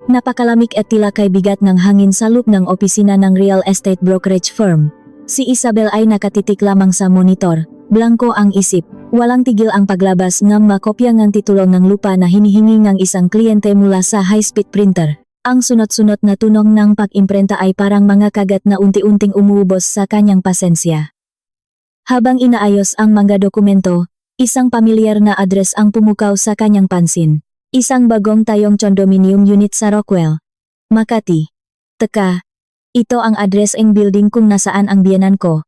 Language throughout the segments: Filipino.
Napakalamig at tila kay bigat ng hangin sa loob ng opisina ng real estate brokerage firm. Si Isabel ay nakatitik lamang sa monitor. Blanko ang isip. Walang tigil ang paglabas ng makopya ng titulo ng lupa na hinihingi ng isang kliyente mula sa high-speed printer. Ang sunod-sunod na tunog ng pag-imprenta ay parang mga kagat na unti-unting umuubos sa kanyang pasensya. Habang inaayos ang mga dokumento, isang pamilyar na address ang pumukaw sa kanyang pansin. Isang bagong tayong condominium unit sa Rockwell, Makati. Teka, ito ang address ng building kung nasaan ang biyenan ko.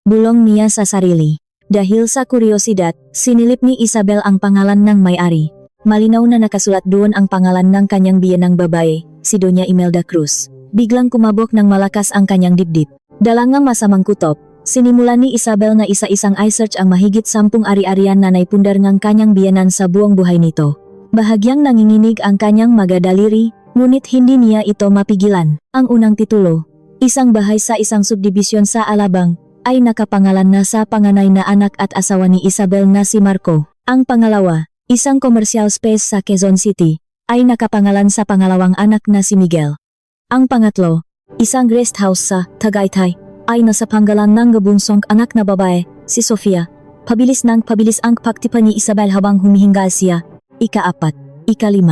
Bulong niya sa sarili. Dahil sa kuryosidad, sinilip ni Isabel ang pangalan ng may-ari. Malinaw na nakasulat doon ang pangalan ng kanyang biyenang babae, si Doña Imelda Cruz. Biglang kumabog ng malakas ang kanyang dibdib. Dalangang masamang kutob, sinimulan ni Isabel na isa-isang i-search ang mahigit 10 ari-arian na naipundar ng kanyang biyenan sa buong buhay nito. Bahagyang nanginginig ang kanyang magadaliri, ngunit hindi niya ito mapigilan. Ang unang titulo, isang bahay sa isang subdibisyon sa Alabang, ay nakapangalan na sa panganay na anak at asawa ni Isabel na si Marco. Ang pangalawa, isang commercial space sa Quezon City, ay nakapangalan sa pangalawang anak na si Miguel. Ang pangatlo, isang guest house sa Tagaytay, ay nasa panggalan ng gabunsong anak na babae, si Sofia. Pabilis ang pagtipa ni Isabel habang humihingal siya. Ika-4, ika-5,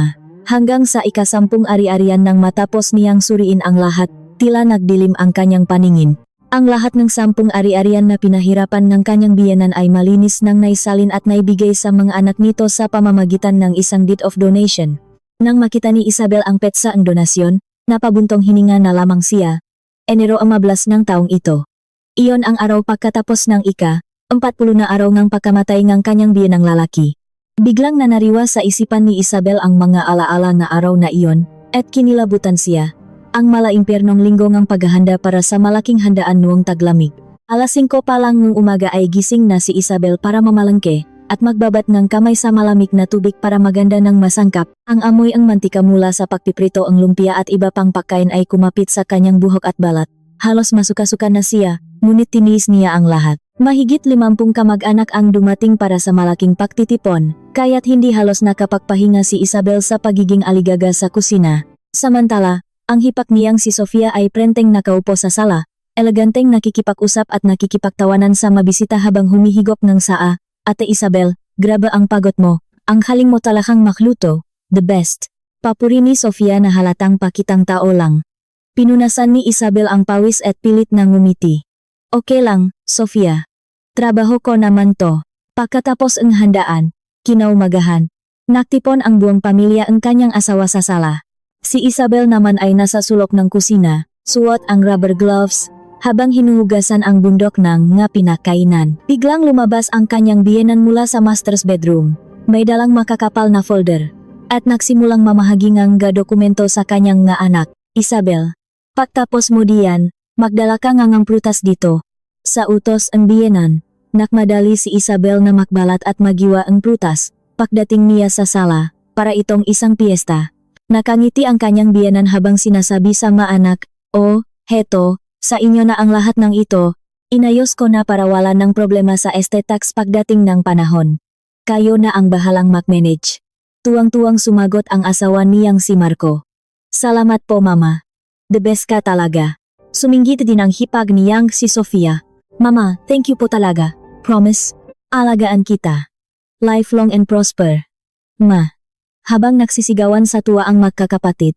hanggang sa ika-10 ari-arian nang matapos niyang suriin ang lahat, tila nagdilim ang kanyang paningin. Ang lahat ng 10 ari-arian na pinahirapan ng kanyang biyenan ay malinis nang naisalin at naibigay sa mga anak nito sa pamamagitan ng isang deed of donation. Nang makita ni Isabel ang petsa ang donasyon, napabuntong hininga na lamang siya. Enero 12 ng taong ito. Iyon ang araw pagkatapos ng ika-40 na araw ng pagkamatay ng kanyang biyenang lalaki. Biglang nanariwa sa isipan ni Isabel ang mga alaala na araw na iyon, at kinilabutan siya. Ang malaimpyernong linggo ng paghahanda para sa malaking handaan noong taglamig. Alas 5 pa lang ng umaga ay gising na si Isabel para mamalengke, at magbabat ng kamay sa malamig na tubig para maganda ng masangkap. Ang amoy ang mantika mula sa pagpiprito ang lumpia at iba pang pagkain ay kumapit sa kanyang buhok at balat. Halos masuka-suka na siya, ngunit tiniis niya ang lahat. Mahigit 50 kamag-anak ang dumating para sa malaking pagtitipon, kaya't hindi halos nakapagpahinga si Isabel sa pagiging aligaga sa kusina. Samantala, ang hipak niyang si Sofia ay prenteng nakaupo sa sala, eleganteng nakikipag-usap at nakikipagtawanan sa mabisita habang humihigop ng saa. Ate Isabel, grabe ang pagod mo, ang haling mo talakang makluto, the best. Papuri ni Sofia na halatang pakitang tao lang. Pinunasan ni Isabel ang pawis at pilit na ngumiti. Okay lang, Sofia. Trabaho ko naman to. Pagkatapos ang handaan, kinaumagahan, naktipon ang buong pamilya ang kanyang asawa sa sala. Si Isabel naman ay nasa sulok ng kusina, suot ang rubber gloves, habang hinuhugasan ang bundok ng nga pinakainan. Biglang lumabas ang kanyang biyenan mula sa master's bedroom. May dalang makakapal na folder, at nagsimulang mamahagi ng dokumento sa kanyang nga anak. Isabel, pagtapos mo diyan, magdala ka ng prutas dito. Sa utos ang biyenan, nakmadali si Isabel na makbalat at magiwa ang prutas. Pagdating niya sa sala, para itong isang piyesta. Nakangiti ang kanyang biyenan habang sinasabi sa maanak, "Oh, heto, sa inyo na ang lahat ng ito. Inayos ko na para wala ng problema sa estate tax pagdating ng panahon. Kayo na ang bahalang mag-manage." Tuwang-tuwang sumagot ang asawa niyang si Marco. "Salamat po mama. The best ka talaga." Suminggit din ang hipag niyang si Sofia. "Mama, thank you po talaga. Promise, alagaan kita. Lifelong and prosper. Ma." Habang nagsisigawan sa tuwa ang magkakapatid,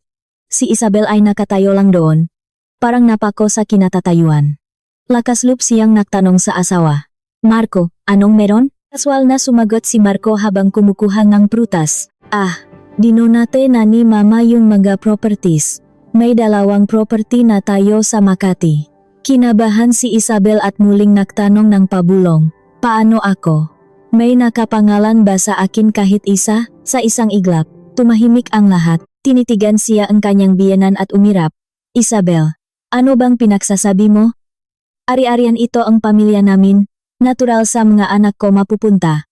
si Isabel ay nakatayo lang doon. Parang napako sa kinatatayuan. Lakas loob siyang nagtanong sa asawa. "Marco, anong meron?" Kaswal na sumagot si Marco habang kumukuha ng prutas. Dinonate na ni mama yung mga properties. May 2 property na tayo sa Makati." Kinabahan si Isabel at muling nagtanong ng pabulong. "Paano ako? May nakapangalan ba sa akin kahit isa?" Sa isang iglap, tumahimik ang lahat. Tinitigan siya ang kanyang biyenan at umirap. "Isabel, ano bang pinagsasabi mo? Ari-arian ito ang pamilya namin, natural sa mga anak ko mapupunta.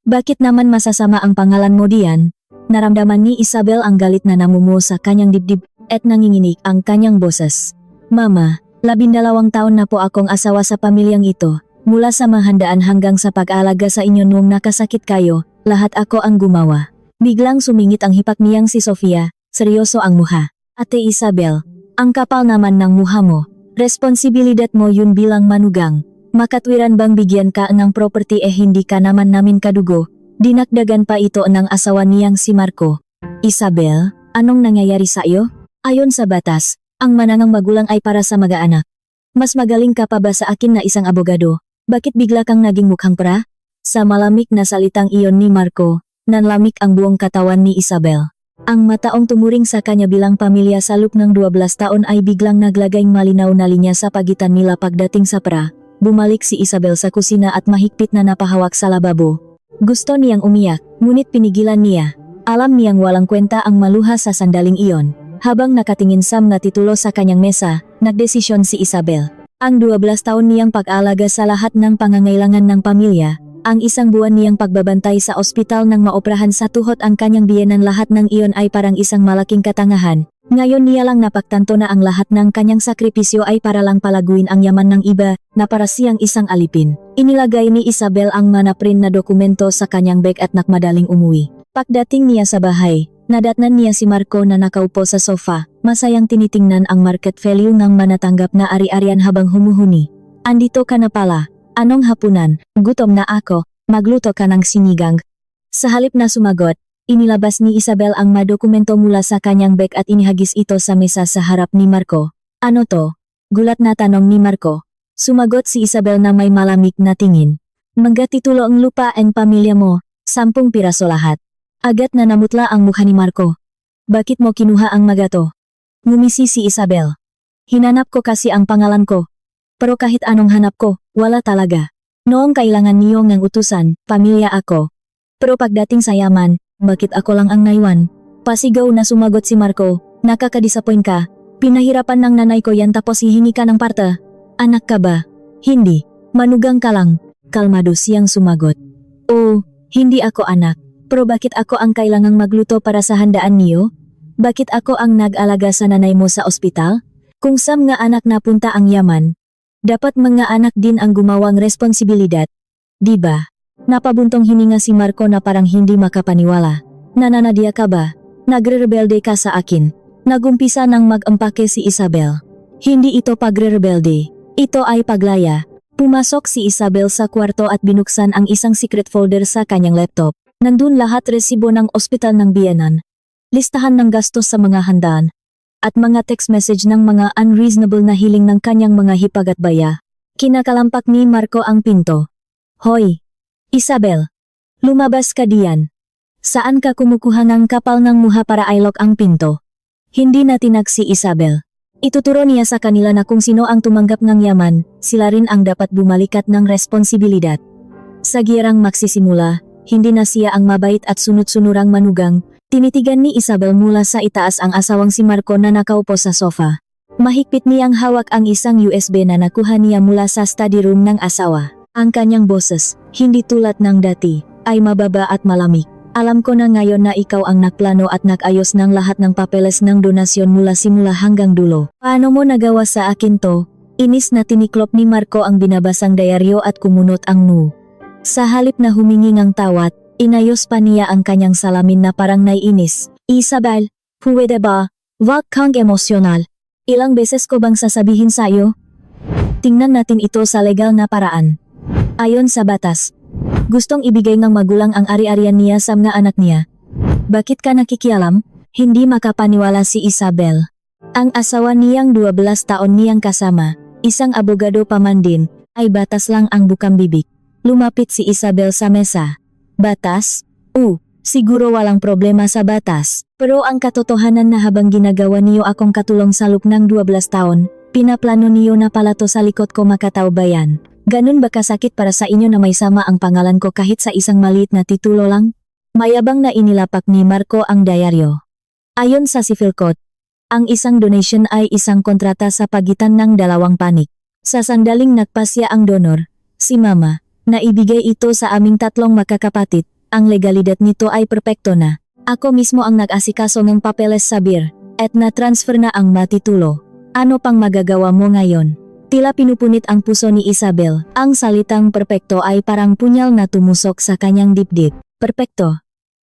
Bakit naman masasama ang pangalan mo diyan?" Naramdaman ni Isabel ang galit na namumuo sa kanyang dibdib at nanginginig ang kanyang boses. "Mama, 12 taon na po akong asawa sa pamilyang ito. Mula sa mahandaan hanggang sa pag-alaga sa inyo noong nakasakit kayo, lahat ako ang gumawa." Biglang sumingit ang hipak niyang si Sofia. seryoso ang muha. Ate Isabel, ang kapal naman ng muha mo. Responsibilidad mo yun bilang manugang. Makatwiran bang bigyan ka ng property hindi ka naman namin kadugo? Dinakdagan pa ito ng asawa niyang si Marco. Isabel, anong nangyayari sa iyo? Ayon sa batas, ang manangang magulang ay para sa mag-aanak. Mas magaling ka pa ba sa akin na isang abogado? Bakit bigla kang naging mukhang pra? Sa malamig na salitang iyon ni Marco, nanlamig ang buong katawan ni Isabel. Ang mataong tumuring sa kanya bilang pamilya sa loob ng 12 taon ay biglang naglagay malinaw na linya sa pagitan nila pagdating sa pra. Bumalik si Isabel sa kusina at mahigpit na napahawak sa lababo. Gusto niyang umiyak, ngunit pinigilan niya. Alam niyang walang kwenta ang maluha sa sandaling iyon. Habang nakatingin sa mga titulo sa kanyang mesa, nagdesisyon si Isabel. Ang 12 taon niyang pag-alaga sa lahat ng pangangailangan ng pamilya, ang isang buwan niyang pagbabantay sa ospital ng maoperahan sa tuhod ang kanyang biyenan, lahat ng iyon ay parang isang malaking katangahan. Ngayon niya lang napagtanto na ang lahat ng kanyang sakripisyo ay para lang palaguin ang yaman ng iba na para siyang isang alipin. Inilagay ni Isabel ang manaprint na dokumento sa kanyang bag at nakmadaling umuwi. Pagdating niya sa bahay, nadatnan niya si Marco na nakaupo sa sofa, masayang tinitingnan ang market value ng manatanggap na ari-arian habang humuhuni. Andito ka na pala. Anong hapunan? Gutom na ako, magluto ka ng sinigang. Sa halip na sumagot, inilabas ni Isabel ang madokumento mula sa kanyang bag at inihagis ito sa mesa sa harap ni Marco. Ano to? Gulat na tanong ni Marco. Sumagot si Isabel na may malamig na tingin. Mga titulo ang lupa ang pamilya mo, 10 piraso lahat. Agad na namutla ang mukha ni Marco. Bakit mo kinuha ang mga to? Ngumisi si Isabel. Hinanap ko kasi ang pangalan ko. Pero kahit anong hanap ko, wala talaga. Noong kailangan niyo ng utusan, pamilya ako. Pero pagdating sa yaman, bakit ako lang ang naiwan? Pasigaw na sumagot si Marco. Nakaka-disappoint ka. Pinahirapan ng nanay ko yan tapos hihingi ka ng parta. Anak ka ba? Hindi. Manugang ka lang. Kalmado siyang sumagot. Oh, hindi ako anak. Pero bakit ako ang kailangang magluto para sa handaan niyo? Bakit ako ang nag-alaga sa nanay mo sa ospital? Kung sa mga anak napunta ang yaman, dapat mga anak din ang gumawang responsibilidad. Diba? Napabuntong hininga si Marco na parang hindi makapaniwala. Nananadia ka ba? Nagre-rebelde ka sa akin. Nagumpisa nang mag-ampake si Isabel. Hindi ito pagre-rebelde. Ito ay paglaya. Pumasok si Isabel sa kwarto at binuksan ang isang secret folder sa kanyang laptop. Nandun lahat resibo ng ospital ng biyenan. Listahan ng gastos sa mga handaan. At mga text message ng mga unreasonable na hiling ng kanyang mga hipag at baya. Kinakalampak ni Marco ang pinto. Hoy! Isabel! Lumabas ka diyan. Saan ka kumukuha ng kapal ng muha para i-lock ang pinto? Hindi na tinag si Isabel. Ituturo niya sa kanila na kung sino ang tumanggap ng yaman, sila rin ang dapat bumalikat ng responsibilidad. Sa giyerang magsisimula, hindi na siya ang mabait at sunod-sunurang manugang. Tinitigan ni Isabel mula sa itaas ang asawang si Marco na nakaupo sa sofa. Mahigpit niyang hawak ang isang USB na nakuha niya mula sa study room ng asawa. Ang kanyang boses, hindi tulad ng dati, ay mababa at malamig. Alam ko na ngayon na ikaw ang nagplano at nag-ayos ng lahat ng papeles ng donasyon mula simula hanggang dulo. Paano mo nagawa sa akin to? Inis na tiniklop ni Marco ang binabasang diaryo at kumunot ang noo. Sa halip na humingi ng tawad, inayos pa niya ang kanyang salamin na parang naiinis. Isabel, puwede ba? Wag kang emosyonal. Ilang beses ko bang sasabihin sa'yo? Tingnan natin ito sa legal na paraan. Ayon sa batas, gustong ibigay ng magulang ang ari-arian niya sa mga anak niya. Bakit ka nakikialam? Hindi makapaniwala si Isabel. Ang asawa niyang 12 taon niyang kasama, isang abogado pa man din, ay batas lang ang bukang bibig. Lumapit si Isabel sa mesa. Batas? Siguro walang problema sa batas. Pero ang katotohanan na habang ginagawa niyo akong katulong sa loob ng 12 taon, pinaplano niyo na pala to sa likod ko makataubayan. Ganun ba kasakit para sa inyo na may sama ang pangalan ko kahit sa isang maliit na titulo lang? Mayabang na inilapak ni Marco ang diaryo. Ayon sa civil code, ang isang donation ay isang kontrata sa pagitan ng dalawang panig. Sa sandaling nagpasya ang donor, si Mama, na ibigay ito sa aming tatlong magkakapatid, ang legalidad nito ay perpekto na. Ako mismo ang nag-asikaso ng papeles sa BIR, at na-transfer na ang matitulo. Ano pang magagawa mo ngayon? Tila pinupunit ang puso ni Isabel. Ang salitang perpekto ay parang punyal na tumusok sa kanyang dibdib. Perpekto?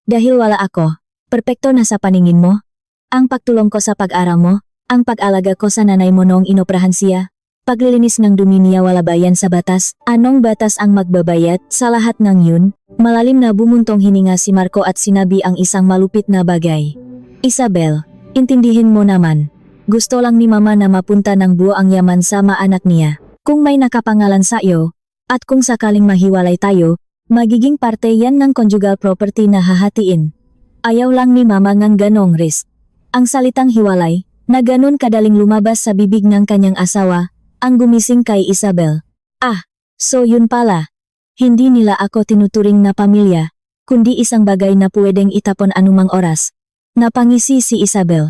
Dahil wala ako, perpekto na sa paningin mo? Ang pagtulong ko sa pag-aral mo, ang pag-alaga ko sa nanay mo noong inoprahan siya, paglilinis ng dumi niya wala bayan sa batas, anong batas ang magbabayad sa lahat ng yun? Malalim na bumuntong hininga si Marco at sinabi ang isang malupit na bagay. Isabel, intindihin mo naman. Gusto lang ni mama na mapunta ng buo ang yaman sa anak niya. Kung may nakapangalan sa iyo, at kung sakaling mahiwalay tayo, magiging parte yan ng conjugal property na hahatiin. Ayaw lang ni mama ng ganong risk. Ang salitang hiwalay, na ganon kadaling lumabas sa bibig ng kanyang asawa, ang gumising kay Isabel. Ah, so yun pala. Hindi nila ako tinuturing na pamilya, kundi isang bagay na pwedeng itapon anumang oras. Napangisi si Isabel.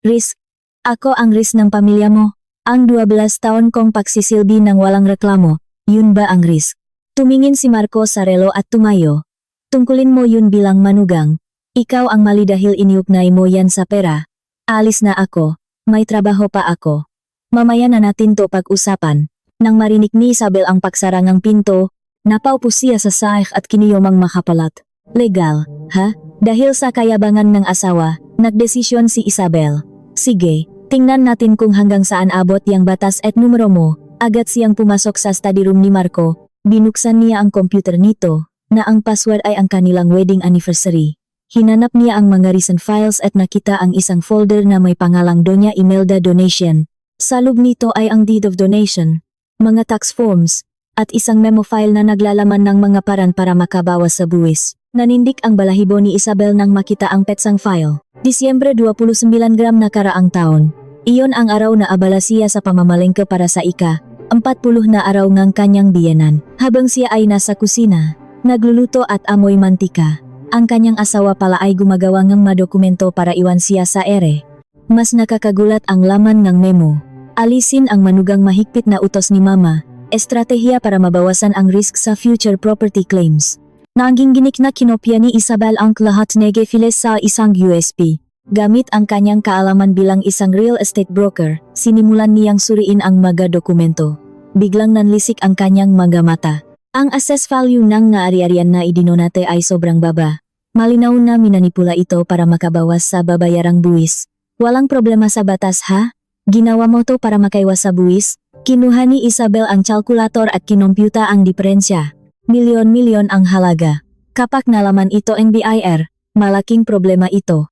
Risk? Ako ang risk ng pamilya mo. Ang 12 taon kong pagsisilbi ng walang reklamo, yun ba ang risk? Tumingin si Marco sa relo at tumayo. Tungkulin mo yun bilang manugang. Ikaw ang mali dahil iniugnay mo yan sa pera. Alis na ako, may trabaho pa ako. Mamaya na natin to pag-usapan. Nang marinig ni Isabel ang pagsarangang pinto, napaupo siya sa sahig at kiniyomang makapalat. Legal, ha? Dahil sa kayabangan ng asawa, nagdesisyon si Isabel. Sige, tingnan natin kung hanggang saan abot yang batas at numero mo. Agad siyang pumasok sa study room ni Marco. Binuksan niya ang computer nito, na ang password ay ang kanilang wedding anniversary. Hinanap niya ang mga recent files at nakita ang isang folder na may pangalang Doña Imelda Donation. Sa loob nito ay ang deed of donation, mga tax forms, at isang memo file na naglalaman ng mga paran para makabawas sa buwis. Nanindik ang balahibo ni Isabel nang makita ang petsang file. Disyembre 29 gram na karaang taon. Iyon ang araw na abala siya sa pamamalengke para sa ika-40 na araw ng kanyang biyenan. Habang siya ay nasa kusina, nagluluto at amoy mantika. Ang kanyang asawa pala ay gumagawa ng madokumento para iwan siya sa ere. Mas nakakagulat ang laman ng memo. Alisin ang manugang mahigpit na utos ni mama, estratehiya para mabawasan ang risk sa future property claims. Nangginginik na kinopya ni Isabel ang lahat ng files sa isang USB. Gamit ang kanyang kaalaman bilang isang real estate broker, sinimulan niyang suriin ang mga dokumento. Biglang nanlisik ang kanyang mga mata. Ang assess value ng ari-arian na idinonate ay sobrang baba. Malinaw na minanipula ito para makabawas sa babayarang buwis. Walang problema sa batas ha? Ginawa mo to para makaiwas sa buwis? Kinuha ni Isabel ang kalkulator at kinompyuta ang diferensya. Milyon-milyon ang halaga. Kapag nalaman ito ng BIR, malaking problema ito.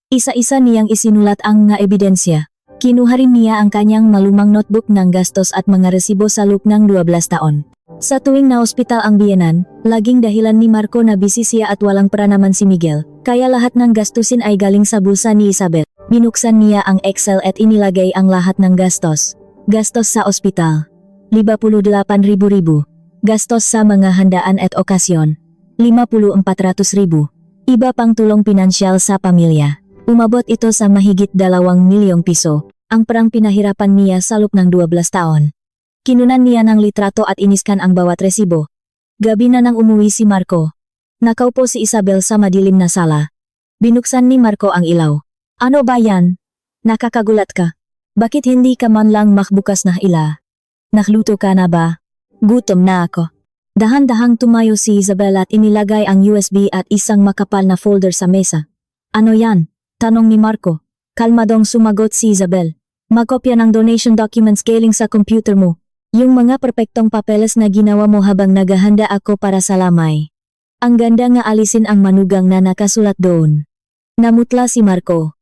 Isa-isa niyang isinulat ang nga ebidensya. Kinuha rin niya ang kanyang malumang notebook ng gastos at mga resibo sa loob ng 12 taon. Sa tuwing na-ospital ang biyenan, laging dahilan ni Marco na busy siya at walang pera naman si Miguel, kaya lahat ng gastusin ay galing sa bulsa ni Isabel. Binuksan niya ang Excel at inilagay ang lahat ng gastos. Gastos sa ospital, 58,000. Gastos sa mga handaan at okasyon, 54,000. Iba pang tulong pinansyal sa pamilya. Umabot ito sa mahigit 2 milyong piso, ang perang pinahirapan niya sa loob ng 12 taon. Kinunan niya ng litrato at iniskan ang bawat resibo. Gabi na nang umuwi si Marco. Nakaupo si Isabel sa madilim na sala. Binuksan ni Marco ang ilaw. Ano ba yan? Nakakagulat ka. Bakit hindi ka man lang makbukas na ila? Nakluto ka na ba? Gutom na ako. Dahan-dahang tumayo si Isabel at inilagay ang USB at isang makapal na folder sa mesa. Ano yan? Tanong ni Marco. Kalmadong sumagot si Isabel. Magkopya ng donation documents galing sa computer mo. Yung mga perpektong papeles na ginawa mo habang naghahanda ako para sa lamay. Ang ganda nga alisin ang manugang na nakasulat doon. Namutla si Marco.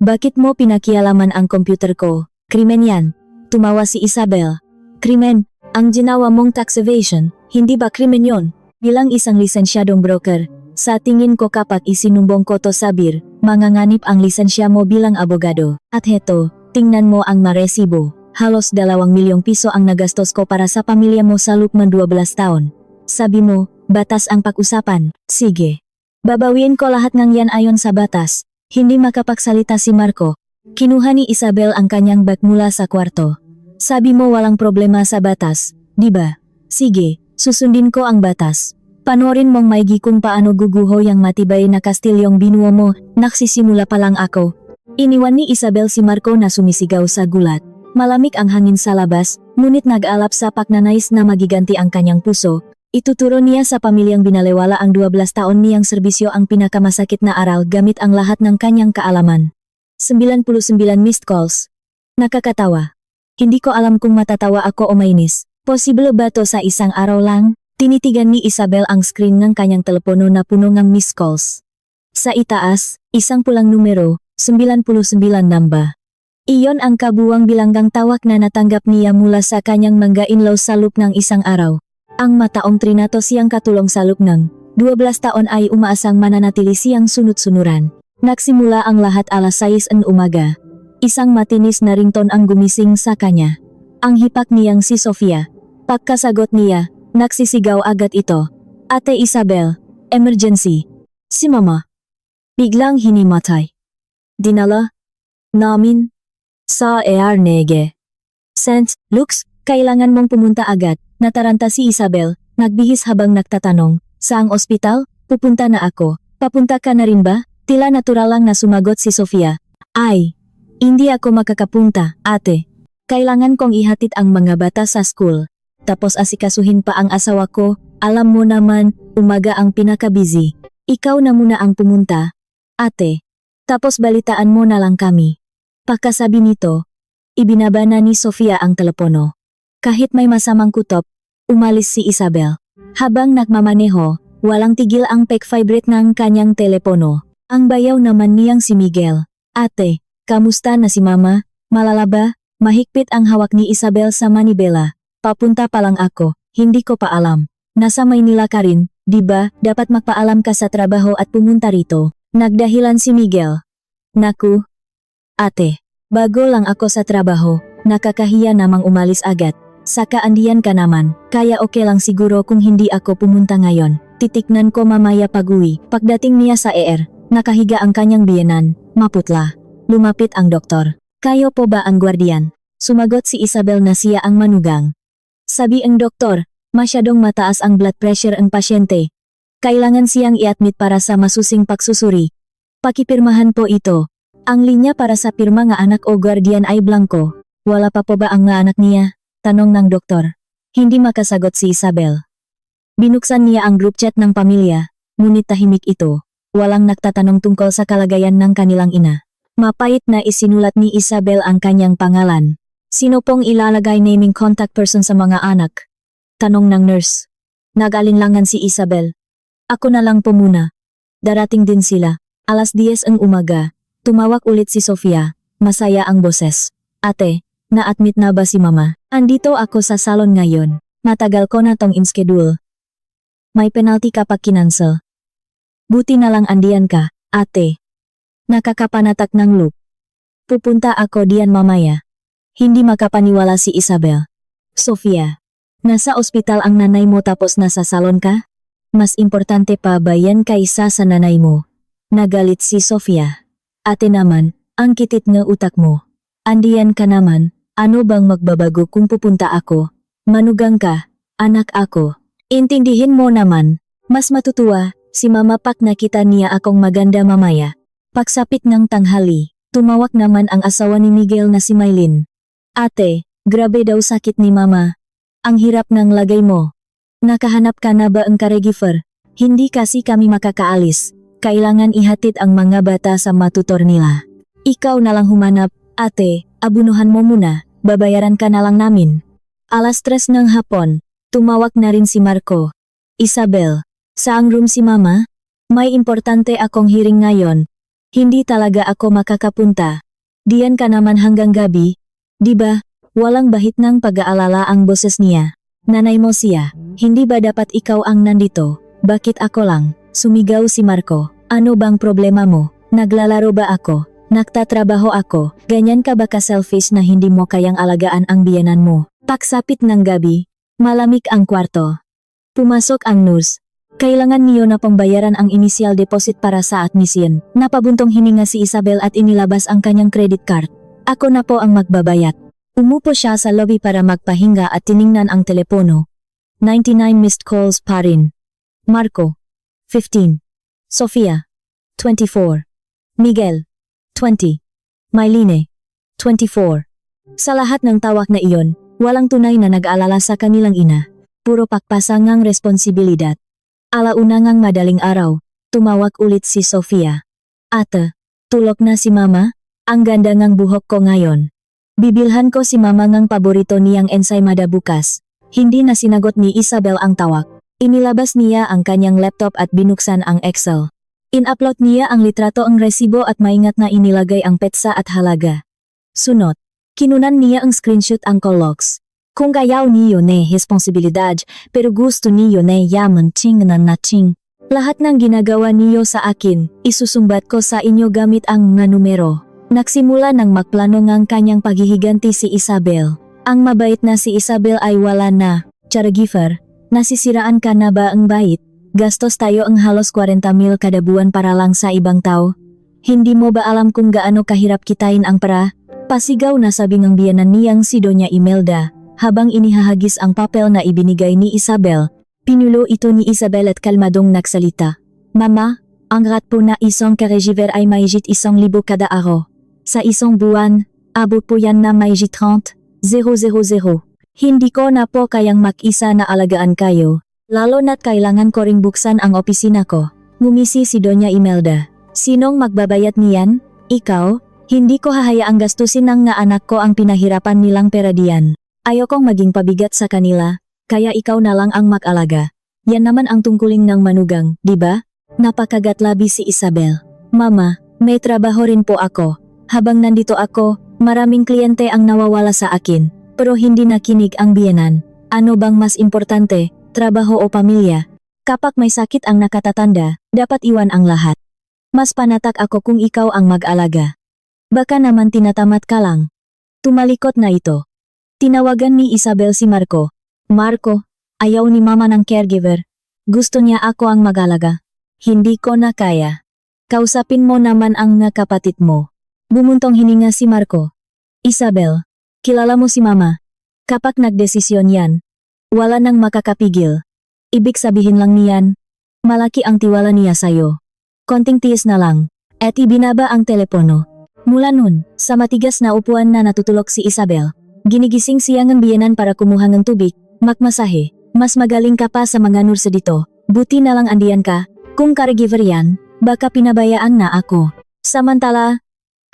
Bakit mo pinakialaman ang computer ko? Krimen yan. Tumawa si Isabel. Krimen? Ang ginawa mong tax evasion, hindi ba krimen yon? Bilang isang lisensyadong broker, sa tingin ko kapag isinumbong ko to sa BIR, manganganib ang lisensya mo bilang abogado. At heto, tingnan mo ang maresibo. Halos 2 milyong piso ang nagastos ko para sa pamilya mo sa loob ng 12 taon. Sabi mo, batas ang pag-usapan. Sige. Babawiin ko lahat ng yan ayon sa batas. Hindi makapagsalita si Marco. Kinuha ni Isabel ang kanyang bag mula sa kwarto. Sabi mo walang problema sa batas, di ba? Sige, susundin ko ang batas. Panorin mong maigi kung paano guguho yung matibay na kastilyong binuo mo, nagsisimula pa lang ako. Iniwan ni Isabel si Marco na sumisigaw sa gulat. Malamig ang hangin sa labas, ngunit nag-alap sa pagnanais na magiganti ang kanyang puso. Ituturo niya sa pamilyang binalewala ang 12 taon niyang serbisyo ang pinakamasakit na aral gamit ang lahat ng kanyang kaalaman. 99 missed calls. Nakakatawa. Hindi ko alam kung matatawa ako o mainis. Posible ba to sa isang araw lang? Tinitigan ni Isabel ang screen ng kanyang telepono na puno ng missed calls. Sa itaas, isang pulang numero, 99 namba. Iyon ang kabuwang bilanggang tawag na natanggap niya mula sa kanyang mangga-in-law sa loob ng isang araw. Ang mataong trinato siyang katulong sa loob ng 12 taon ay umaasang mananatili siyang sunod-sunuran. Nagsimula ang lahat alas 6 ng umaga. Isang matinis na ringtone ang gumising sa kanya. Ang hipak niyang si Sofia. Pagkasagot niya, nagsisigaw agad ito. Ate Isabel, emergency. Si Mama. Biglang hinimatay. Dinala namin sa ER. St. Luke's, kailangan mong pumunta agad. Nataranta si Isabel, nagbihis habang nagtatanong. Saang ospital? Pupunta na ako. Papunta ka na rin ba? Tila natural lang na sumagot si Sofia. Ay, hindi ako makakapunta, ate. Kailangan kong ihatid ang mga bata sa school. Tapos asikasuhin pa ang asawa ko. Alam mo naman, umaga ang pinaka-busy. Ikaw na muna ang pumunta, ate. Tapos balitaan mo na lang kami. Pagkasabi nito, ibinaba na ni Sofia ang telepono. Kahit may masamang kutob, umalis si Isabel. Habang nagmamaneho, walang tigil ang pag-vibrate ng kanyang telepono. Ang bayaw naman niyang si Miguel. Ate, kamusta na si Mama? Malala ba? Mahigpit ang hawak ni Isabel sa manibela. Papunta pa lang ako, hindi ko pa alam. Nasa Maynila ka rin, di ba? Dapat magpaalam ka sa trabaho at pumunta rito. Nagdahilan si Miguel. Naku, ate, bago lang ako sa trabaho, nakakahiya namang umalis agad. Saka andiyan ka naman, kaya okay lang siguro kung hindi ako pumunta ngayon. Titiknan ko mamaya pag-uwi. Pagdating niya sa ER, nakahiga ang kanyang biyenan, maputla. Lumapit ang doktor. Kayo po ba ang gwardiyan? Sumagot si Isabel na siya ang manugang. Sabi ang doktor, masyadong mataas ang blood pressure ang pasyente. Kailangan siyang i-admit para sa masusing pagsusuri. Pakipirmahan po ito. Ang linya para sa pirma nga anak o gwardiyan ay blanco. Wala pa po ba ang nga anak niya? Tanong ng doktor. Hindi makasagot si Isabel. Binuksan niya ang group chat ng pamilya, ngunit tahimik ito. Walang nagtatanong tungkol sa kalagayan ng kanilang ina. Mapait na isinulat ni Isabel ang kanyang pangalan. Sino pong ilalagay naming contact person sa mga anak? Tanong ng nurse. Nag-alinlangan si Isabel. Ako na lang po muna. Darating din sila. Alas 10 ang umaga. Tumawag ulit si Sofia. Masaya ang boses. Ate, na-admit na ba si Mama? Andito ako sa salon ngayon. Matagal ko na tong in-schedule. May penalty kapag kinansel. Buti na lang andiyan ka, ate. Nakakapanatak ng loop. Pupunta ako diyan mamaya. Hindi makapaniwala si Isabel. Sofia, nasa ospital ang nanay mo tapos nasa salon ka? Mas importante pa ba yan kaysa sa nanay mo? Nagalit si Sofia. Ate naman, ang kitit nga utak mo. Andiyan ka naman, ano bang magbabago kung pupunta ako? Manugang ka, anak ako. Intindihin mo naman, mas matutuwa, si Mama Pak nakita niya akong maganda mamaya. Pagsapit ng tanghali, tumawag naman ang asawa ni Miguel na si Maylin. Ate, grabe daw sakit ni Mama. Ang hirap ng lagay mo. Nakahanap ka na ba ang caregiver? Hindi kasi kami makakaalis. Kailangan ihatid ang mga bata sa matutor nila. Ikaw na lang humanap, ate, abunuhan mo muna, babayaran ka na lang namin. Alas 3 ng hapon, tumawag na rin si Marco. Isabel, saang room si Mama? May importante akong hearing ngayon. Hindi talaga ako makakapunta. Diyan ka naman hanggang gabi. Diba, walang bahit ng pag-aalala ang boses niya. Nanay mo siya, hindi ba dapat ikaw ang nandito? Bakit ako lang? Sumigaw si Marco. Ano bang problema mo? Naglalaro ba ako? Nagtatrabaho ako? Ganyan ka ba ka-selfish na hindi mo kayang alagaan ang biyenan mo? Pagsapit ng gabi, malamig ang kwarto. Pumasok ang nurse. Kailangan niyo na pangbayaran ang initial deposit para sa admission. Napabuntong hininga si Isabel at inilabas ang kanyang credit card. Ako na po ang magbabayad. Umupo siya sa lobby para magpahinga at tiningnan ang telepono. 99 missed calls pa rin. Marco, 15. Sofia, 24. Miguel, 20. Mylene, 24. Sa lahat ng tawag na iyon, walang tunay na nag-aalala sa kanilang ina. Puro pakpasangang responsibilidad. Alauna ngang madaling araw, tumawag ulit si Sofia. Ate, tulog na si Mama? Ang ganda ngang buhok ko ngayon. Bibilhan ko si mama ngang paborito niyang ensaymada bukas. Hindi na sinagot ni Isabel ang tawag. Inilabas niya ang kanyang laptop at binuksan ang Excel. In-upload niya ang litrato ang resibo at maingat na inilagay ang petsa at halaga. Sunod, kinunan niya ang screenshot ang logs. Kung kayaw niyo na responsibilidad, pero gusto niyo na yaman ching na ching. Lahat ng ginagawa niyo sa akin, isusumbat ko sa inyo gamit ang mga numero. Nagsimula ng magplano ng kanyang paghihiganti si Isabel. Ang mabait na si Isabel ay wala na. Charagifer, nasisiraan ka na ba ang bait? Gastos tayo ang halos 40,000 kada buwan para lang sa ibang tao. Hindi mo ba alam kung gaano kahirap kitain ang pera? Pasigaw na sabi ng biyanan niyang si Doña Imelda, habang inihahagis ang papel na ibinigay ni Isabel. Pinulo ito ni Isabel at kalmadong nagsalita. Mama, ang rat po na isang karegiver ay mahigit 1,000 kada araw. Sa isang buwan, abot po yan na mahigit 30,000. Hindi ko na po kayang mag-isa na alagaan kayo, lalo na't kailangan ko ring buksan ang opisina ko. Ngumisi si Doña Imelda. Sinong magbabayad niyan? Ikaw? Hindi ko hahayaang gastusin ng nga anak ko ang pinahirapan nilang pera diyan. Ayokong maging pabigat sa kanila, kaya ikaw na lang ang mag-alaga. Yan naman ang tungkuling ng manugang, di ba? Napakagatlabi si Isabel. Mama, may trabaho rin po ako. Habang nandito ako, maraming kliyente ang nawawala sa akin, pero hindi nakinig ang biyenan. Ano bang mas importante, trabaho o pamilya? Kapag may sakit ang nakatatanda, dapat iwan ang lahat. Mas panatak ako kung ikaw ang mag-alaga. Baka naman tinatamat ka lang. Tumalikot na ito. Tinawagan ni Isabel si Marco. Marco, ayaw ni mama ng caregiver. Gusto niya ako ang mag-alaga. Hindi ko na kaya. Kausapin mo naman ang kapatid mo. Bumuntong hininga si Marco. Isabel, kilala mo si mama. Kapag nagdesisyon yan, wala nang makakapigil. Ibig sabihin lang niyan, malaki ang tiwala niya sayo. Konting tiis na lang, at ibinaba ang telepono. Mula nun, sa matigas na upuan na natutulog si Isabel, ginigising siya ng biyenan para kumuha ng tubig, magmasahe. Mas magaling ka pa sa mga nurse dito, buti na lang andiyan ka. Kung caregiver yan, baka pinabayaan na ako. Samantala,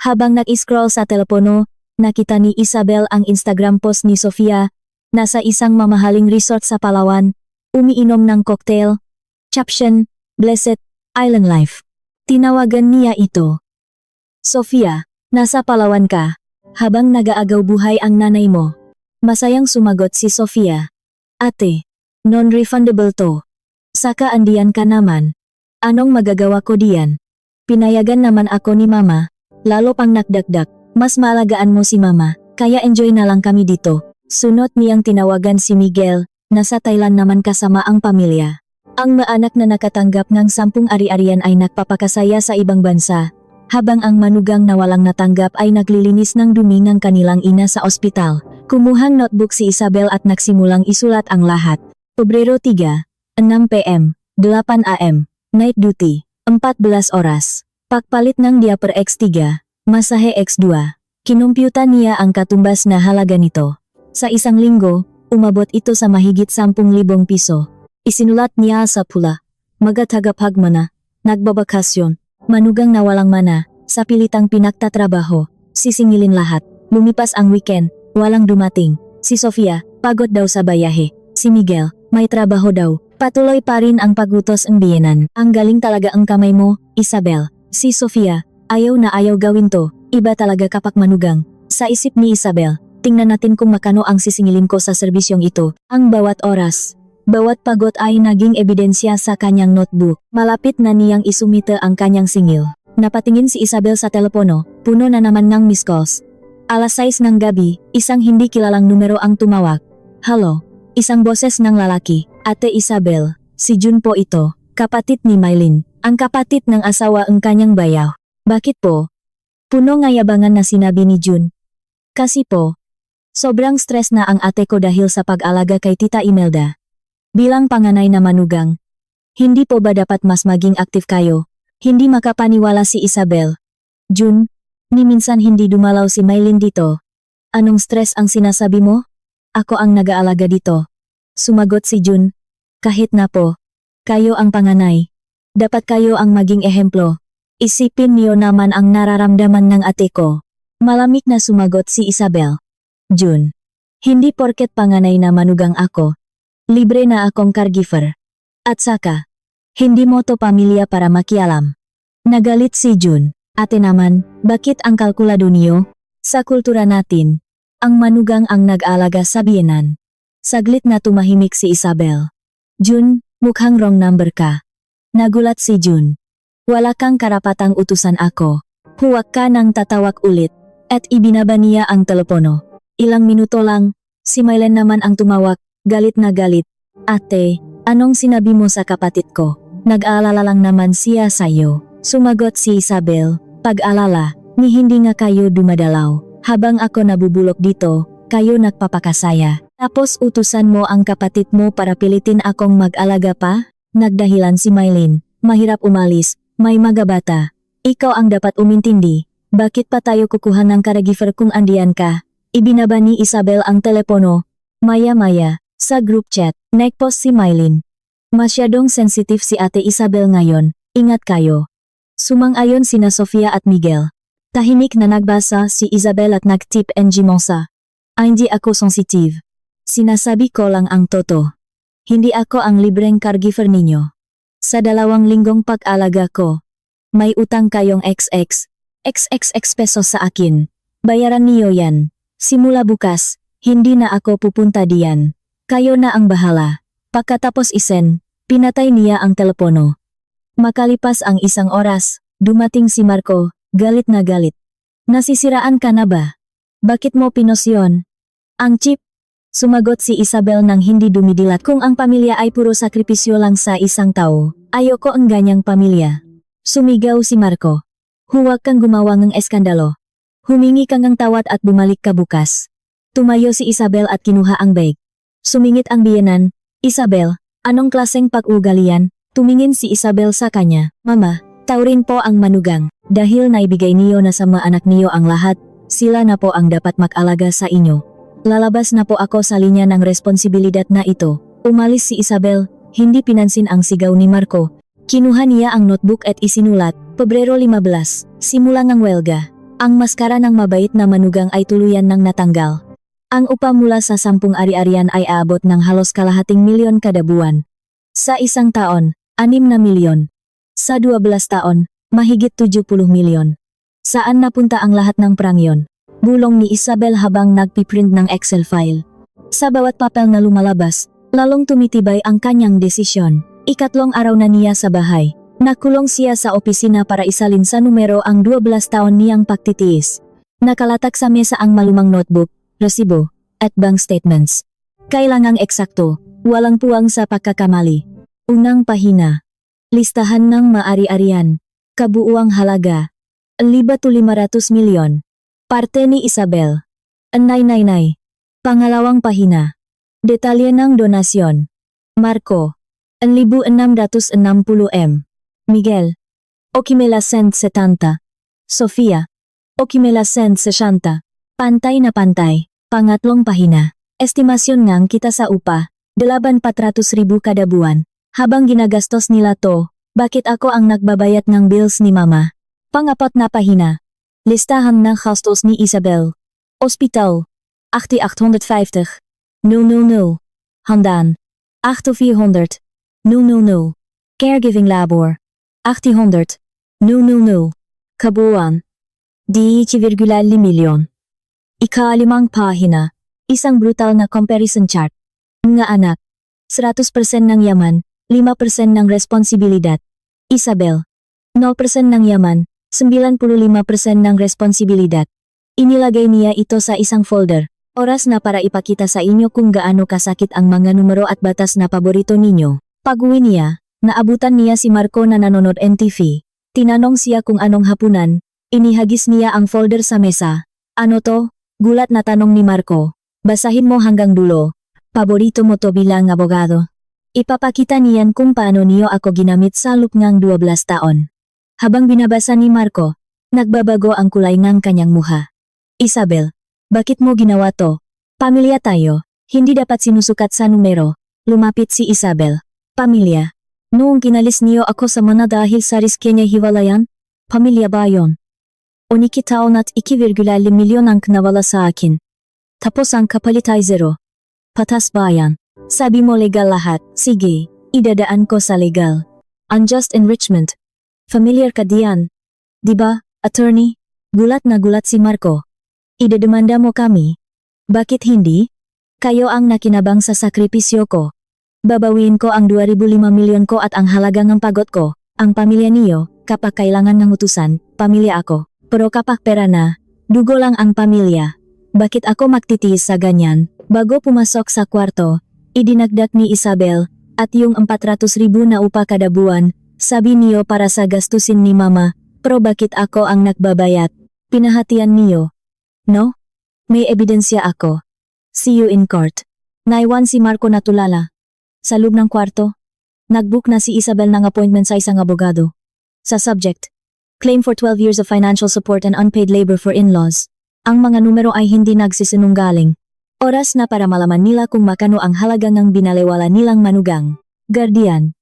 habang nag-scroll sa telepono, nakita ni Isabel ang Instagram post ni Sofia, nasa isang mamahaling resort sa Palawan, umiinom ng cocktail. Caption, Blessed Island Life. Tinawagan niya ito. Sofia, nasa Palawan ka, habang nag-aagaw buhay ang nanay mo. Masayang sumagot si Sofia. Ate, non-refundable to. Saka andiyan ka naman. Anong magagawa ko diyan? Pinayagan naman ako ni mama. Lalo pang nakdagdag, mas maalagaan mo si mama, kaya enjoy na lang kami dito. Sunod niyang tinawagan si Miguel, nasa Thailand naman kasama ang pamilya. Ang maanak na nakatanggap ng 10 ari-arian ay nagpapakasaya sa ibang bansa, habang ang manugang na walang natanggap ay naglilinis ng dumi ng kanilang ina sa ospital. Kumuhang notebook si Isabel at nagsimulang isulat ang lahat. Pebrero 3, 6 PM, 8 AM, night duty, 14 oras. Pagpalit ng diaper X3, masahe X2, kinumpyuta niya ang katumbas na halaga nito. Sa isang linggo, umabot ito sa mahigit 10,000 piso. Isinulat niya sa pula. Magatagapag mana, nagbabakasyon, manugang na walang mana, sa pilitang pinagtatrabaho, sisingilin lahat. Lumipas ang weekend, walang dumating. Si Sofia, pagod daw sa bayahe. Si Miguel, may trabaho daw. Patuloy pa rin ang pagutos ang biyenan. Ang galing talaga ang kamay mo, Isabel. Si Sofia, ayaw na ayaw gawin to, iba talaga kapag manugang. Sa isip ni Isabel, tingnan natin kung makano ang sisingilin ko sa serbisyong ito. Ang bawat oras, bawat pagod ay naging ebidensya sa kanyang notebook. Malapit na niyang isumite ang kanyang singil. Napatingin si Isabel sa telepono, puno na naman ng missed calls. Alas 6 ng gabi, isang hindi kilalang numero ang tumawag. Hello, isang boses ng lalaki. Ate Isabel, si Jun po ito, kapatid ni Mylene. Ang kapatid ng asawa ang kanyang bayaw. Bakit po? Puno ng yabangan na sinabi ni Jun. Kasi po, sobrang stress na ang ate ko dahil sa pag-alaga kay Tita Imelda. Bilang panganay na manugang, hindi po ba dapat mas maging aktif kayo? Hindi makapaniwala si Isabel. Jun, ni minsan hindi dumalaw si Mylene dito. Anong stress ang sinasabi mo? Ako ang nag-aalaga dito. Sumagot si Jun. Kahit na po, kayo ang panganay. Dapat kayo ang maging ehemplo. Isipin niyo naman ang nararamdaman ng ate ko. Malamig na sumagot si Isabel. June. Hindi porket panganay na manugang ako. Libre na akong caregiver. At saka, hindi mo to pamilya para makialam. Nagalit si June. Ate naman, bakit ang kalkulado niyo? Sa kultura natin, ang manugang ang nag-alaga sa biyenan. Saglit na tumahimik si Isabel. June, mukhang wrong number ka. Nagulat si June. Wala kang karapatang utusan ako. Huwag ka nang tatawag ulit. At ibinaba niya ang telepono. Ilang minuto lang, si Mylen naman ang tumawag, galit na galit. Ate, anong sinabi mo sa kapatid ko? Nag-aalala lang naman siya sa'yo. Sumagot si Isabel, pag-alala, ni hindi nga kayo dumadalaw. Habang ako nabubulok dito, kayo nagpapakasaya. Tapos utusan mo ang kapatid mo para pilitin akong mag-alaga pa? Nagdahilan si Mylen, mahirap umalis, may mga bata. Ikaw ang dapat umintindi. Bakit pa tayo kukuha ng caregiver kung andiyan ka? Ibinaba ni Isabel ang telepono. Maya-maya, sa group chat, nagpost si Mylen. Masyadong sensitive si Ate Isabel ngayon, ingat kayo. Sumang-ayon sina Sofia at Miguel. Tahimik na nagbasa si Isabel at nagtip Mosa. Hindi ako sensitive. Sinasabi ko lang ang toto. Hindi ako ang libreng caregiver ninyo. Sa 2 linggong pag-alaga ko, may utang kayong XXX pesos sa akin. Bayaran niyo yan. Simula bukas, hindi na ako pupunta diyan. Kayo na ang bahala. Pagkatapos pinatay niya ang telepono. Makalipas ang 1 oras, dumating si Marco, galit na galit. Nasisiraan ka na ba? Bakit mo pinos yun? Ang cheap. Sumagot si Isabel nang hindi dumidilat. Kung ang pamilya ay puro sakripisyo lang sa isang tao, ayoko ang ganyang pamilya. Sumigaw si Marco. Huwag kang gumawa ng eskandalo. Humingi kang ng tawad at bumalik ka bukas. Tumayo si Isabel at kinuha ang bag. Sumingit ang biyenan. Isabel, anong klaseng pag-ugalian? Tumingin si Isabel sa kanya. Mama, taurin po ang manugang. Dahil naibigay niyo na sa mga anak niyo ang lahat, sila na po ang dapat mag-alaga sa inyo. Lalabas na po ako sa linya ng responsibilidad na ito. Umalis si Isabel, hindi pinansin ang sigaw ni Marco. Kinuha niya ang notebook at isinulat, Pebrero 15, simula ng welga. Ang maskara ng mabait na manugang ay tuluyan ng natanggal. Ang upa mula sa 10 ari-arian ay aabot ng halos kalahating milyon kada buwan. Sa 1 taon, 6 na milyon. Sa 12 taon, mahigit 70 milyon. Saan napunta ang lahat ng prangyon? Bulong ni Isabel habang nagpiprint ng Excel file. Sa bawat papel na lumalabas, lalong tumitibay ang kanyang desisyon. 3 araw na niya sa bahay. Nakulong siya sa opisina para isalin sa numero ang 12 taon niyang pagtitiis. Nakalatak sa mesa ang malumang notebook, resibo, at bank statements. Kailangang eksakto, walang puwang sa pagkakamali. Unang pahina. Listahan ng maari-arian. Kabuuang halaga. 1,500 milyon. Parte ni Isabel. Nay. Pangalawang pahina. Detalye ng donasyon. Marco. 1,660 M. Miguel. 870. Sofia. 860. Pantay na pantay. Pangatlong pahina. Estimasyon ng kita sa upa. 800,000 kada buwan. Habang ginagastos nila to, bakit ako ang nagbabayad ng bills ni mama? Pang-4 na pahina. Listahan ng gastos ni Isabel. Hospital. 8,850. 000. Handaan. 8,400. 000. Caregiving labor. 800. 000. Kabuuan. 10,5 milyon. Ika-5 pahina. Isang brutal na comparison chart. Mga anak. 100% ng yaman, 5% ng responsibilidad. Isabel. 0% ng yaman, 95% ng responsibilidad. Inilagay niya ito sa isang folder. Oras na para ipakita sa inyo kung gaano kasakit ang mga numero at batas na paborito ninyo. Pag-uwi niya, naabutan niya si Marco na nanonood NTV. Tinanong siya kung anong hapunan, inihagis niya ang folder sa mesa. Ano to? Gulat na tanong ni Marco. Basahin mo hanggang dulo. Paborito mo to bilang abogado. Ipapakita niyan kung paano niyo ako ginamit sa loob ng 12 taon. Habang binabasa ni Marco, nagbabago ang kulay ng kanyang muha. Isabel, bakit mo ginawa to? Pamilya tayo, hindi dapat sinusukat sa numero. Lumapit si Isabel. Pamilya. Noong kinalis niyo ako sa mana dahil sa riske niya hiwalayan? Pamilya ba yon? 12 taon at 2,50 milyon ang nawala sa akin. Tapos ang kapalit ay zero. Patas bayan. Sabi mo legal lahat, sige, idadaan ko sa legal. Unjust enrichment. Familiar ka diyan. Diba, attorney? Gulat na gulat si Marco. Idedemanda mo kami. Bakit hindi? Kayo ang nakinabang sa sakripisyo ko. Babawiin ko ang 2,005 milyon ko at ang halagang ng pagod ko. Ang pamilya niyo, kapag kailangan ng utusan, pamilya ako. Pero kapag pera na, dugo lang ang pamilya. Bakit ako magtitiis sa ganyan? Bago pumasok sa kwarto, idinagdag ni Isabel, at yung 400,000 na upa kada buwan, sabi niyo para sa gastusin ni mama, pero bakit ako ang nagbabayad? Pinahatian niyo. No? May ebidensya ako. See you in court. Naiwan si Marco na tulala. Sa loob ng kwarto, nagbook na si Isabel ng appointment sa isang abogado. Sa subject, claim for 12 years of financial support and unpaid labor for in-laws. Ang mga numero ay hindi nagsisinungaling. Oras na para malaman nila kung makano ang halaga ng binalewala nilang manugang. Guardian.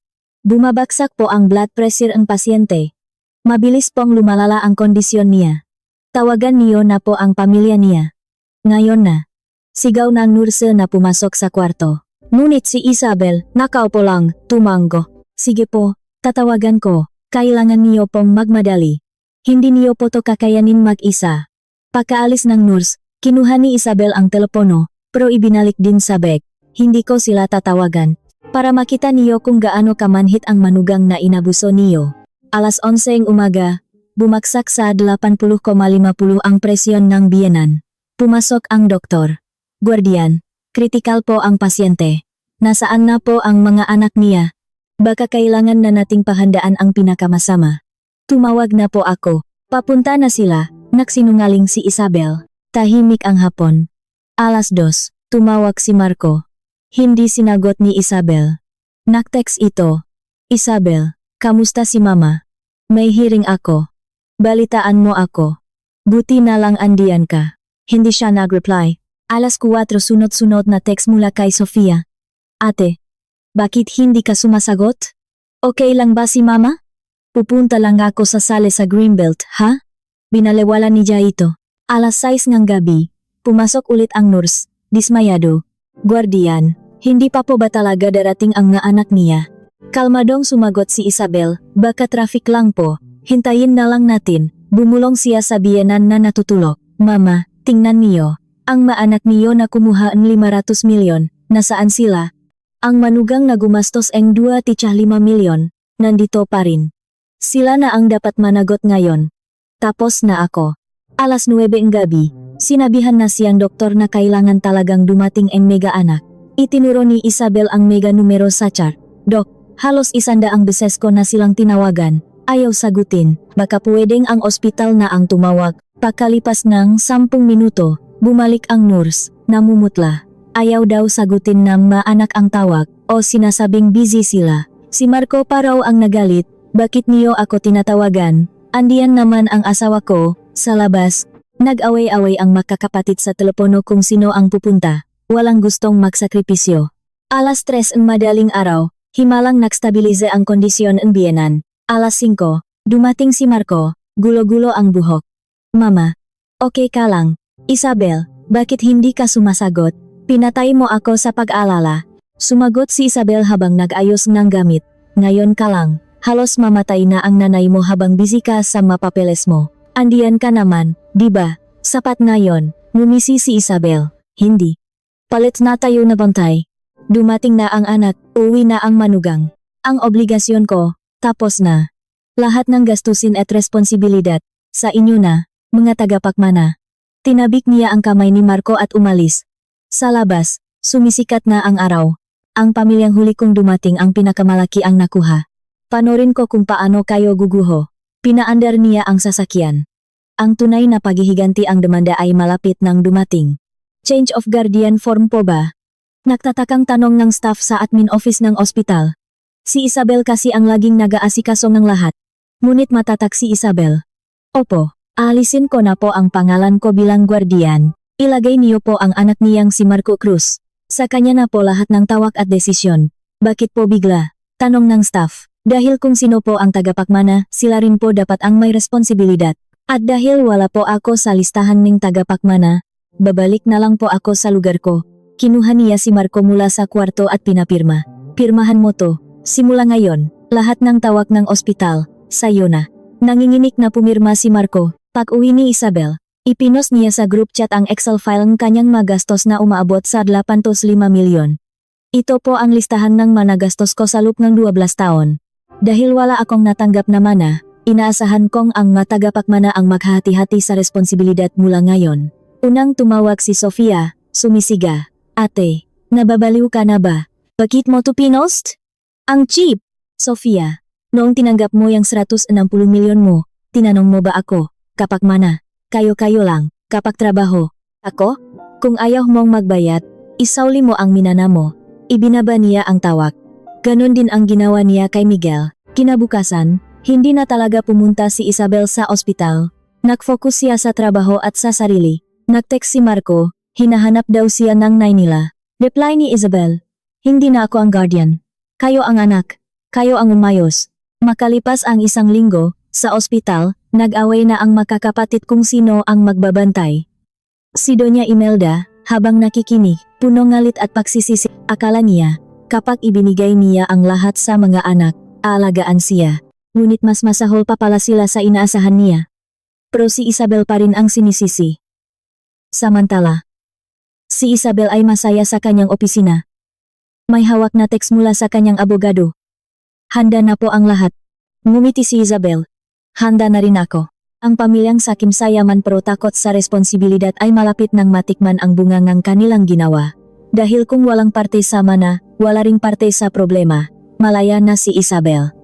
Bumabagsak po ang blood pressure ng pasyente. Mabilis pong lumalala ang kondisyon niya. Tawagan niyo na po ang pamilya niya. Ngayon na. Sigaw ng nurse na pumasok sa kwarto. Ngunit si Isabel, nakaupo lang, tumango. Sige po, tatawagan ko. Kailangan niyo pong magmadali. Hindi niyo po to kakayanin mag-isa. Pagkaalis ng nurse, kinuha ni Isabel ang telepono, pero ibinalik din sa bag. Hindi ko sila tatawagan. Para makita niyo kung gaano kamanhit ang manugang na inabuso niyo. Alas 11 ng umaga, bumagsak sa 80,50 ang presyon ng biyenan. Pumasok ang doktor. Guardian, kritikal po ang pasyente. Nasaan na po ang mga anak niya? Baka kailangan na nating pahandaan ang pinakamasama. Tumawag na po ako. Papunta na sila, nagsinungaling si Isabel. Tahimik ang hapon. Alas 2, tumawag si Marco. Hindi sinagot ni Isabel. Naktext ito. Isabel, kamusta si mama? May hearing ako. Balitaan mo ako. Buti na lang andiyan ka. Hindi siya nag-reply. Alas 4 sunod-sunod na text mula kay Sofia. Ate, bakit hindi ka sumasagot? Okay lang ba si mama? Pupunta lang ako sa sale sa Greenbelt, ha? Binalewala ni ito. Alas 6 ng gabi, pumasok ulit ang nurse, dismayado. Guardian, hindi pa po ba talaga darating ang nga anak niya? Kalmadong sumagot si Isabel, baka traffic lang po, hintayin na lang natin. Bumulong siya sa biyenan na natutulog. Mama, tingnan niyo. Ang maanak niyo na kumuha ng 500 milyon, nasaan sila? Ang manugang na gumastos ang 2,5 milyon, nandito pa rin. Sila na ang dapat managot ngayon. Tapos na ako. Alas 9 ng gabi, sinabihan na siyang doktor na kailangan talagang dumating ang mega anak. Itinuro ni Isabel ang mega numero sa chart. Dok, halos 100 beses ko na silang tinawagan. Ayaw sagutin, baka pwedeng ang ospital na ang tumawag. Pagkalipas ng 10 minuto, bumalik ang nurse, namumutla. Ayaw daw sagutin ng maanak ang tawag, o sinasabing busy sila. Si Marco pa raw ang nagalit, bakit niyo ako tinatawagan? Andiyan naman ang asawa ko, sa labas. Nag-away-away ang magkakapatid sa telepono kung sino ang pupunta. Walang gustong magsakripisyo. Alas 3 ng madaling araw, himalang nagstabilize ang kondisyon ng biyenan. Alas 5, dumating si Marco, gulo-gulo ang buhok. Mama, okay ka lang? Isabel, bakit hindi ka sumasagot? Pinatay mo ako sa pag-alala. Sumagot si Isabel habang nag-ayos ng gamit. Ngayon ka lang, halos mamatay na ang nanay mo habang busy ka sa mapapeles mo. Andiyan ka naman, di ba? Sapat na yon, ngumisi si Isabel. Hindi. Palit na tayo na bantay. Dumating na ang anak, uwi na ang manugang. Ang obligasyon ko, tapos na. Lahat ng gastusin at responsibilidad, sa inyo na, mga tagapakmana. Tinabik niya ang kamay ni Marco at umalis. Sa labas, sumisikat na ang araw. Ang pamilyang huli kong dumating ang pinakamalaki ang nakuha. Panorin ko kung paano kayo guguho. Pinaandar niya ang sasakyan. Ang tunay na paghihiganti ang demanda ay malapit nang dumating. Change of guardian form po ba? Nagtatakang tanong ng staff sa admin office ng ospital. Si Isabel kasi ang laging nag-aasikaso ng lahat. Ngunit matatak si Isabel. Opo, alisin ko na po ang pangalan ko bilang guardian. Ilagay niyo po ang anak niyang si Marco Cruz. Sa kanya na po lahat ng tawag at desisyon. Bakit po bigla? Tanong ng staff. Dahil kung sino po ang tagapakmana, sila rin po dapat ang may responsibilidad. At dahil wala po ako sa listahan ng tagapakmana, babalik na lang po ako sa lugar ko. Kinuha niya si Marco mula sa kwarto at pinapirma. Pirmahan mo to. Simula ngayon, lahat ng tawag ng ospital, sa'yo na. Nanginginig na pumirma si Marco. Pag-uwi ni Isabel, ipinost niya sa group chat ang Excel file ng kanyang magastos na umaabot sa 805 milyon. Ito po ang listahan ng managastos ko sa loob ng 12 taon. Dahil wala akong natanggap na mana, inaasahan kong ang matagapakmana ang maghati-hati sa responsibilidad mula ngayon. Unang tumawag si Sofia, sumisiga. Ate, nababaliw ka na ba? Bakit mo to pinost? Ang cheap! Sofia, noong tinanggap mo yung 160 milyon mo, tinanong mo ba ako, kapakmana? Kayo-kayo lang, kapak trabaho. Ako? Kung ayaw mong magbayad, isauli mo ang minana mo. Ibinaba niya ang tawag. Ganon din ang ginawa niya kay Miguel. Kinabukasan, hindi na talaga pumunta si Isabel sa ospital. Nag-focus siya sa trabaho at sa sarili. Nag-text si Marco, hinahanap daw siya ng nanay nila. Reply ni Isabel, hindi na ako ang guardian. Kayo ang anak. Kayo ang umayos. Makalipas ang 1 linggo, sa ospital, nag-away na ang magkakapatid kung sino ang magbabantay. Si Doña Imelda, habang nakikinig, puno ngalit at pagsisisi, akala niya, kapag ibinigay niya ang lahat sa mga anak, aalagaan siya. Ngunit mas masahol pa pala sila sa inaasahan niya. Pero si Isabel pa rin ang sinisisi. Samantala, si Isabel ay masaya sa kanyang opisina. May hawak na text mula sa kanyang abogado. Handa na po ang lahat. Ngumiti si Isabel. Handa na rin ako. Ang pamilyang Sakim sayaman pero takot sa responsibilidad ay malapit nang matikman ang bunga ng kanilang ginawa. Dahil kung walang parte sa mana, wala ring parte sa problema. Malaya na si Isabel.